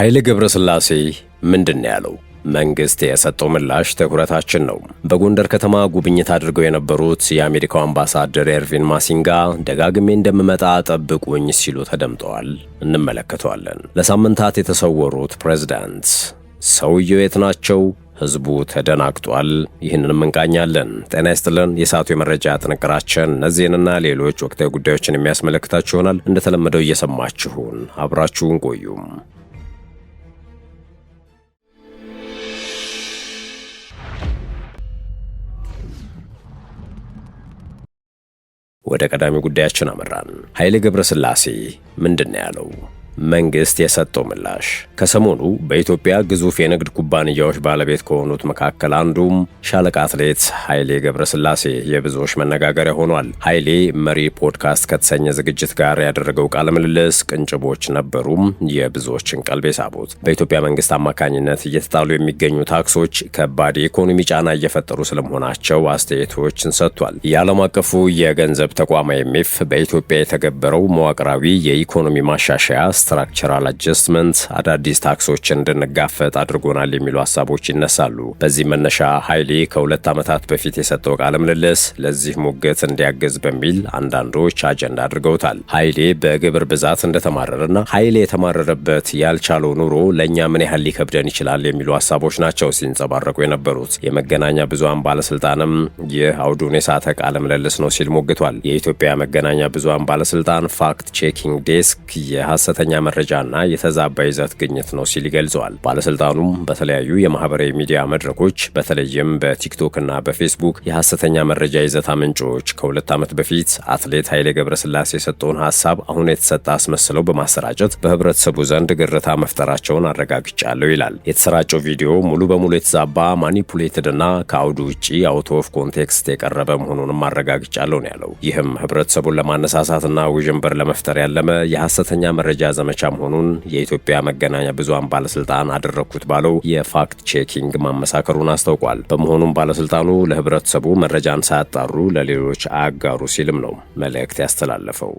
ኃይሌ ገብረስላሴ ምንድን ያለው? መንግስት የሰጠው ምላሽ ትኩረታችን ነው። በጎንደር ከተማ ጉብኝት አድርገው የነበሩት የአሜሪካው አምባሳደር ኤርቪን ማሲንጋ ደጋግሜ እንደምመጣ ጠብቁኝ ሲሉ ተደምጠዋል። እንመለከተዋለን። ለሳምንታት የተሰወሩት ፕሬዝዳንት ሰውየው የት ናቸው? ህዝቡ ተደናግጧል። ይህንንም እንቃኛለን። ጤና ይስጥልን። የሰዓቱ የመረጃ ጥንቅራችን እነዚህንና ሌሎች ወቅታዊ ጉዳዮችን የሚያስመለክታችሁ ይሆናል። እንደተለመደው እየሰማችሁን አብራችሁን ቆዩም። ወደ ቀዳሚ ጉዳያችን አመራን። ኃይሌ ገብረስላሴ ምንድን ያለው? መንግስት የሰጠው ምላሽ። ከሰሞኑ በኢትዮጵያ ግዙፍ የንግድ ኩባንያዎች ባለቤት ከሆኑት መካከል አንዱም ሻለቃ አትሌት ኃይሌ ገብረስላሴ የብዙዎች መነጋገሪያ ሆኗል። ኃይሌ መሪ ፖድካስት ከተሰኘ ዝግጅት ጋር ያደረገው ቃለ ምልልስ ቅንጭቦች ነበሩም የብዙዎችን ቀልብ የሳቡት። በኢትዮጵያ መንግስት አማካኝነት እየተጣሉ የሚገኙ ታክሶች ከባድ የኢኮኖሚ ጫና እየፈጠሩ ስለመሆናቸው አስተያየቶችን ሰጥቷል። የዓለም አቀፉ የገንዘብ ተቋም IMF በኢትዮጵያ የተገበረው መዋቅራዊ የኢኮኖሚ ማሻሻያ ስትራክቸራል አጀስትመንት አዳዲስ ታክሶችን እንድንጋፈጥ አድርጎናል የሚሉ ሀሳቦች ይነሳሉ። በዚህ መነሻ ኃይሌ ከ2 ዓመታት በፊት የሰጠው ቃለ ምልልስ ለዚህ ሙግት እንዲያግዝ በሚል አንዳንዶች አጀንዳ አድርገውታል። ኃይሌ በግብር ብዛት እንደተማረረና ኃይሌ የተማረረበት ያልቻለው ኑሮ ለእኛ ምን ያህል ሊከብደን ይችላል የሚሉ ሀሳቦች ናቸው ሲንጸባረቁ የነበሩት። የመገናኛ ብዙሃን ባለስልጣንም ይህ አውዱን የሳተ ቃለ ምልልስ ነው ሲል ሞግቷል። የኢትዮጵያ መገናኛ ብዙሃን ባለስልጣን ፋክት ቼኪንግ ዴስክ የሐሰተኛ መረጃና የተዛባ ይዘት ግኝት ነው ሲል ይገልጸዋል። ባለስልጣኑም በተለያዩ የማህበራዊ ሚዲያ መድረኮች በተለይም በቲክቶክ እና በፌስቡክ የሐሰተኛ መረጃ ይዘት ምንጮች ከ2 ዓመት በፊት አትሌት ኃይሌ ገብረስላሴ የሰጠውን ሐሳብ አሁን የተሰጠ አስመስለው በማሰራጨት በህብረተሰቡ ዘንድ ግርታ መፍጠራቸውን አረጋግጫለሁ ይላል። የተሰራጨው ቪዲዮ ሙሉ በሙሉ የተዛባ ማኒፑሌትድ እና ከአውዱ ውጪ አውት ኦፍ ኮንቴክስት የቀረበ መሆኑንም አረጋግጫለሁ ነው ያለው። ይህም ህብረተሰቡን ለማነሳሳትና ውዥንብር ለመፍጠር ያለመ የሐሰተኛ መረጃ ዘመቻ መሆኑን የኢትዮጵያ መገናኛ ብዙሃን ባለስልጣን አደረኩት ባለው የፋክት ቼኪንግ ማመሳከሩን አስታውቋል። በመሆኑም ባለስልጣኑ ለህብረተሰቡ መረጃን ሳያጣሩ ለሌሎች አያጋሩ ሲልም ነው መልእክት ያስተላለፈው።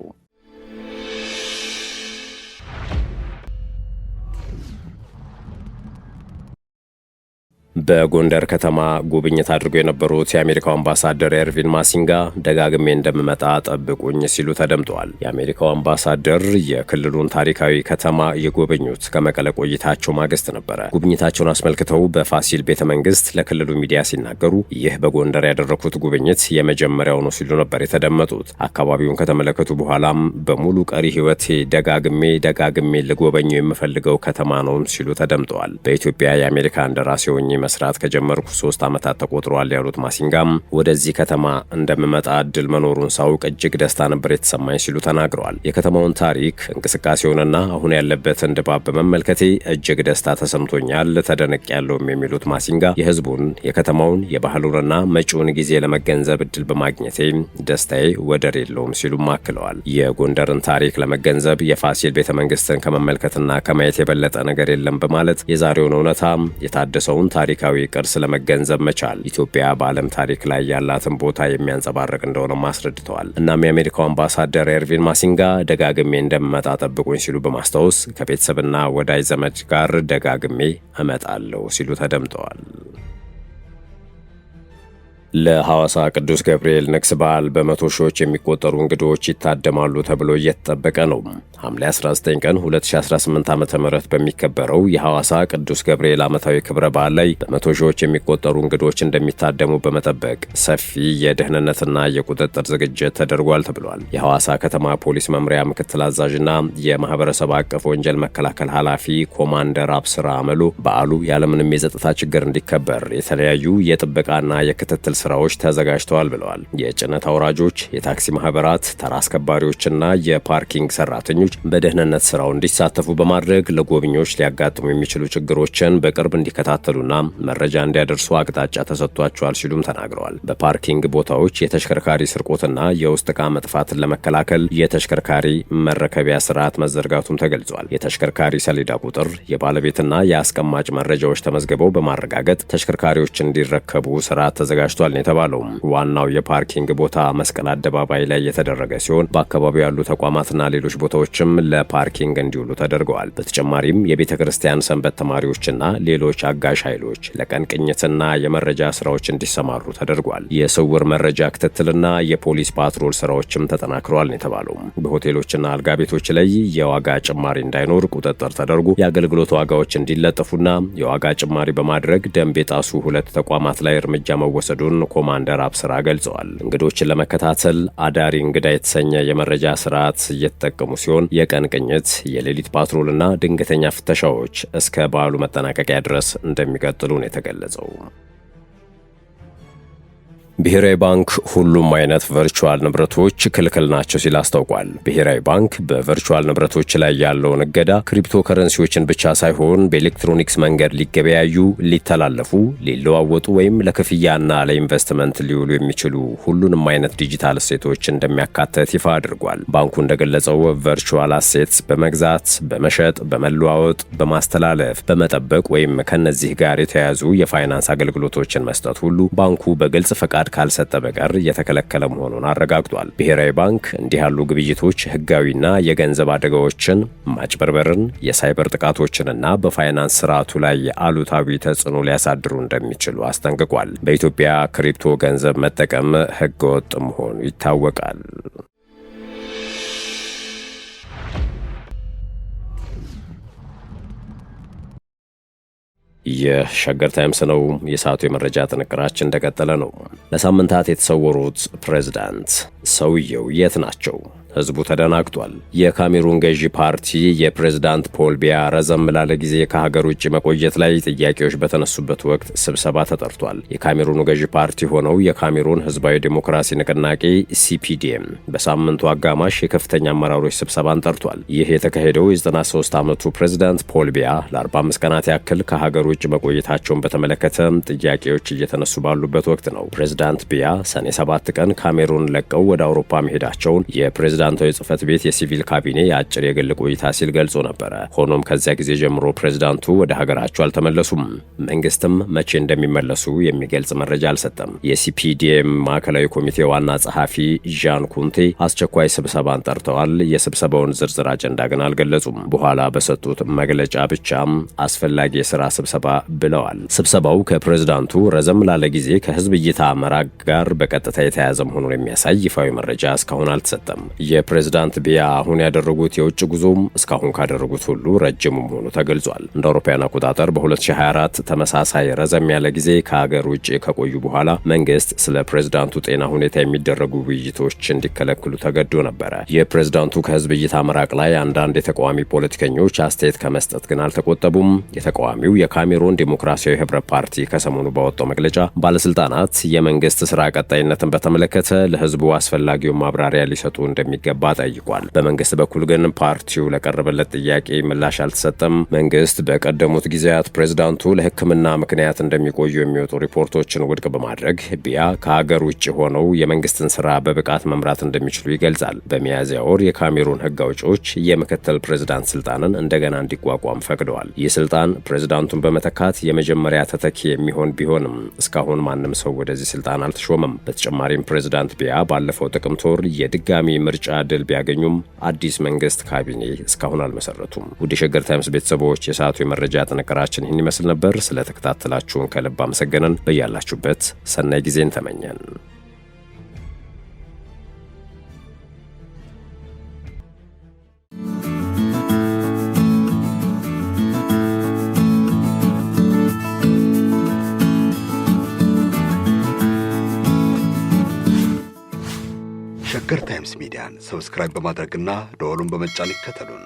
በጎንደር ከተማ ጉብኝት አድርገው የነበሩት የአሜሪካው አምባሳደር ኤርቪን ማሲንጋ ደጋግሜ እንደምመጣ ጠብቁኝ ሲሉ ተደምጠዋል። የአሜሪካው አምባሳደር የክልሉን ታሪካዊ ከተማ የጎበኙት ከመቀለ ቆይታቸው ማግስት ነበረ። ጉብኝታቸውን አስመልክተው በፋሲል ቤተ መንግስት ለክልሉ ሚዲያ ሲናገሩ ይህ በጎንደር ያደረኩት ጉብኝት የመጀመሪያው ነው ሲሉ ነበር የተደመጡት። አካባቢውን ከተመለከቱ በኋላም በሙሉ ቀሪ ህይወቴ ደጋግሜ ልጎበኘው የምፈልገው ከተማ ነው ሲሉ ተደምጠዋል። በኢትዮጵያ የአሜሪካ እንደራሴ ሆኜ መስራት ከጀመርኩ 3 ዓመታት ተቆጥረዋል ያሉት ማሲንጋም ወደዚህ ከተማ እንደምመጣ እድል መኖሩን ሳውቅ እጅግ ደስታ ነበር የተሰማኝ ሲሉ ተናግረዋል። የከተማውን ታሪክ እንቅስቃሴውንና አሁን ያለበትን ድባብ በመመልከቴ እጅግ ደስታ ተሰምቶኛል፣ ተደንቄያለሁም የሚሉት ማሲንጋ የህዝቡን፣ የከተማውን፣ የባህሉንና መጪውን ጊዜ ለመገንዘብ እድል በማግኘቴ ደስታዬ ወደር የለውም ሲሉም አክለዋል። የጎንደርን ታሪክ ለመገንዘብ የፋሲል ቤተ መንግስትን ከመመልከትና ከማየት የበለጠ ነገር የለም በማለት የዛሬውን እውነታ የታደሰውን ታሪካዊ ቅርስ ለመገንዘብ መቻል ኢትዮጵያ በዓለም ታሪክ ላይ ያላትን ቦታ የሚያንጸባርቅ እንደሆነም አስረድተዋል። እናም የአሜሪካው አምባሳደር ኤርቪን ማሲንጋ ደጋግሜ እንደምመጣ ጠብቁኝ ሲሉ በማስታወስ ከቤተሰብና ወዳጅ ዘመድ ጋር ደጋግሜ እመጣለሁ ሲሉ ተደምጠዋል። ለሐዋሳ ቅዱስ ገብርኤል ንግስ በዓል በመቶ ሺዎች የሚቆጠሩ እንግዶች ይታደማሉ ተብሎ እየተጠበቀ ነው። ሐምሌ 19 ቀን 2018 ዓ.ም በሚከበረው የሐዋሳ ቅዱስ ገብርኤል ዓመታዊ ክብረ በዓል ላይ በመቶ ሺዎች የሚቆጠሩ እንግዶች እንደሚታደሙ በመጠበቅ ሰፊ የደህንነትና የቁጥጥር ዝግጅት ተደርጓል ተብሏል። የሐዋሳ ከተማ ፖሊስ መምሪያ ምክትል አዛዥና የማህበረሰብ አቀፍ ወንጀል መከላከል ኃላፊ ኮማንደር አብስራ አመሉ በዓሉ ያለምንም የጸጥታ ችግር እንዲከበር የተለያዩ የጥበቃና የክትትል ስራዎች ተዘጋጅተዋል ብለዋል። የጭነት አውራጆች፣ የታክሲ ማህበራት፣ ተራ አስከባሪዎችና የፓርኪንግ ሰራተኞች በደህንነት ስራው እንዲሳተፉ በማድረግ ለጎብኚዎች ሊያጋጥሙ የሚችሉ ችግሮችን በቅርብ እንዲከታተሉና መረጃ እንዲያደርሱ አቅጣጫ ተሰጥቷቸዋል ሲሉም ተናግረዋል። በፓርኪንግ ቦታዎች የተሽከርካሪ ስርቆትና የውስጥ ዕቃ መጥፋትን ለመከላከል የተሽከርካሪ መረከቢያ ስርዓት መዘርጋቱም ተገልጿል። የተሽከርካሪ ሰሌዳ ቁጥር፣ የባለቤትና የአስቀማጭ መረጃዎች ተመዝግበው በማረጋገጥ ተሽከርካሪዎች እንዲረከቡ ስርዓት ተዘጋጅቷል ነው የተባለው። ዋናው የፓርኪንግ ቦታ መስቀል አደባባይ ላይ የተደረገ ሲሆን በአካባቢው ያሉ ተቋማትና ሌሎች ቦታዎችም ለፓርኪንግ እንዲውሉ ተደርገዋል። በተጨማሪም የቤተ ክርስቲያን ሰንበት ተማሪዎችና ሌሎች አጋዥ ኃይሎች ለቀን ቅኝትና የመረጃ ስራዎች እንዲሰማሩ ተደርጓል። የስውር መረጃ ክትትልና የፖሊስ ፓትሮል ስራዎችም ተጠናክረዋል ነው የተባለው። በሆቴሎችና አልጋ ቤቶች ላይ የዋጋ ጭማሪ እንዳይኖር ቁጥጥር ተደርጎ የአገልግሎት ዋጋዎች እንዲለጠፉና የዋጋ ጭማሪ በማድረግ ደንብ የጣሱ 2 ተቋማት ላይ እርምጃ መወሰዱን ኮማንደር አብስራ ገልጸዋል። እንግዶችን ለመከታተል አዳሪ እንግዳ የተሰኘ የመረጃ ስርዓት እየተጠቀሙ ሲሆን የቀን ቅኝት፣ የሌሊት ፓትሮልና ድንገተኛ ፍተሻዎች እስከ በዓሉ መጠናቀቂያ ድረስ እንደሚቀጥሉ ነው የተገለጸው። ብሔራዊ ባንክ ሁሉም አይነት ቨርቹዋል ንብረቶች ክልክል ናቸው ሲል አስታውቋል። ብሔራዊ ባንክ በቨርቹዋል ንብረቶች ላይ ያለውን እገዳ ክሪፕቶ ከረንሲዎችን ብቻ ሳይሆን በኤሌክትሮኒክስ መንገድ ሊገበያዩ፣ ሊተላለፉ፣ ሊለዋወጡ ወይም ለክፍያና ለኢንቨስትመንት ሊውሉ የሚችሉ ሁሉንም አይነት ዲጂታል እሴቶች እንደሚያካተት ይፋ አድርጓል። ባንኩ እንደገለጸው ቨርቹዋል አሴትስ በመግዛት፣ በመሸጥ፣ በመለዋወጥ፣ በማስተላለፍ፣ በመጠበቅ ወይም ከነዚህ ጋር የተያያዙ የፋይናንስ አገልግሎቶችን መስጠት ሁሉ ባንኩ በግልጽ ፈቃድ ካልሰጠ በቀር የተከለከለ መሆኑን አረጋግጧል። ብሔራዊ ባንክ እንዲህ ያሉ ግብይቶች ህጋዊና የገንዘብ አደጋዎችን፣ ማጭበርበርን፣ የሳይበር ጥቃቶችንና በፋይናንስ ስርዓቱ ላይ አሉታዊ ተጽዕኖ ሊያሳድሩ እንደሚችሉ አስጠንቅቋል። በኢትዮጵያ ክሪፕቶ ገንዘብ መጠቀም ህገወጥ መሆኑ ይታወቃል። የሸገር ታይምስ ነው። የሰዓቱ የመረጃ ጥንቅራችን እንደቀጠለ ነው። ለሳምንታት የተሰወሩት ፕሬዝዳንት ሰውየው የት ናቸው? ህዝቡ ተደናግጧል። የካሜሩን ገዢ ፓርቲ የፕሬዝዳንት ፖል ቢያ ረዘም ላለ ጊዜ ከሀገር ውጭ መቆየት ላይ ጥያቄዎች በተነሱበት ወቅት ስብሰባ ተጠርቷል። የካሜሩኑ ገዢ ፓርቲ ሆነው የካሜሩን ህዝባዊ ዴሞክራሲ ንቅናቄ ሲፒዲኤም በሳምንቱ አጋማሽ የከፍተኛ አመራሮች ስብሰባን ጠርቷል። ይህ የተካሄደው የ93 ዓመቱ ፕሬዝዳንት ፖል ቢያ ለ45 ቀናት ያክል ከሀገር ውጭ መቆየታቸውን በተመለከተ ጥያቄዎች እየተነሱ ባሉበት ወቅት ነው። ፕሬዝዳንት ቢያ ሰኔ 7 ቀን ካሜሩን ለቀው ወደ አውሮፓ መሄዳቸውን የፕሬዝዳንታዊ ጽህፈት ቤት የሲቪል ካቢኔ የአጭር የግል ቆይታ ሲል ገልጾ ነበረ። ሆኖም ከዚያ ጊዜ ጀምሮ ፕሬዝዳንቱ ወደ ሀገራቸው አልተመለሱም። መንግስትም መቼ እንደሚመለሱ የሚገልጽ መረጃ አልሰጠም። የሲፒዲኤም ማዕከላዊ ኮሚቴ ዋና ጸሐፊ ዣን ኩንቴ አስቸኳይ ስብሰባን ጠርተዋል። የስብሰባውን ዝርዝር አጀንዳ ግን አልገለጹም። በኋላ በሰጡት መግለጫ ብቻም አስፈላጊ የሥራ ስብሰባ ብለዋል። ስብሰባው ከፕሬዝዳንቱ ረዘም ላለ ጊዜ ከህዝብ እይታ መራቅ ጋር በቀጥታ የተያያዘ መሆኑን የሚያሳይ ይፋዊ መረጃ እስካሁን አልተሰጠም። የፕሬዝዳንት ቢያ አሁን ያደረጉት የውጭ ጉዞም እስካሁን ካደረጉት ሁሉ ረጅሙ መሆኑ ተገልጿል። እንደ አውሮፓውያን አቆጣጠር በ2024 ተመሳሳይ ረዘም ያለ ጊዜ ከሀገር ውጭ ከቆዩ በኋላ መንግስት ስለ ፕሬዝዳንቱ ጤና ሁኔታ የሚደረጉ ውይይቶች እንዲከለክሉ ተገዶ ነበረ። የፕሬዝዳንቱ ከህዝብ እይታ መራቅ ላይ አንዳንድ የተቃዋሚ ፖለቲከኞች አስተያየት ከመስጠት ግን አልተቆጠቡም። የተቃዋሚው የካሜሩን ዴሞክራሲያዊ ህብረት ፓርቲ ከሰሞኑ ባወጣው መግለጫ ባለስልጣናት የመንግስት ስራ ቀጣይነትን በተመለከተ ለህዝቡ አስፈላጊውን ማብራሪያ ሊሰጡ እንደሚገባ ጠይቋል። በመንግስት በኩል ግን ፓርቲው ለቀረበለት ጥያቄ ምላሽ አልተሰጠም። መንግስት በቀደሙት ጊዜያት ፕሬዝዳንቱ ለሕክምና ምክንያት እንደሚቆዩ የሚወጡ ሪፖርቶችን ውድቅ በማድረግ ቢያ ከሀገር ውጭ ሆነው የመንግስትን ስራ በብቃት መምራት እንደሚችሉ ይገልጻል። በሚያዝያ ወር የካሜሩን ህግ አውጪዎች የምክትል ፕሬዝዳንት ስልጣንን እንደገና እንዲቋቋም ፈቅደዋል። ይህ ስልጣን ፕሬዝዳንቱን በመተካት የመጀመሪያ ተተኪ የሚሆን ቢሆንም እስካሁን ማንም ሰው ወደዚህ ስልጣን አልተሾመም። በተጨማሪም ፕሬዝዳንት ቢያ ባለፈው ጥቅምት ወር የድጋሚ ምርጫ ድል ቢያገኙም አዲስ መንግስት ካቢኔ እስካሁን አልመሰረቱም። ውድ የሸገር ታይምስ ቤተሰቦች የሰዓቱ የመረጃ ጥንቅራችን ይህን ይመስል ነበር። ስለተከታተላችሁን ከልብ አመሰገነን። በያላችሁበት ሰናይ ጊዜን ተመኘን። ሸገር ታይምስ ሚዲያን ሰብስክራይብ በማድረግና ደወሉን በመጫን ይከተሉን።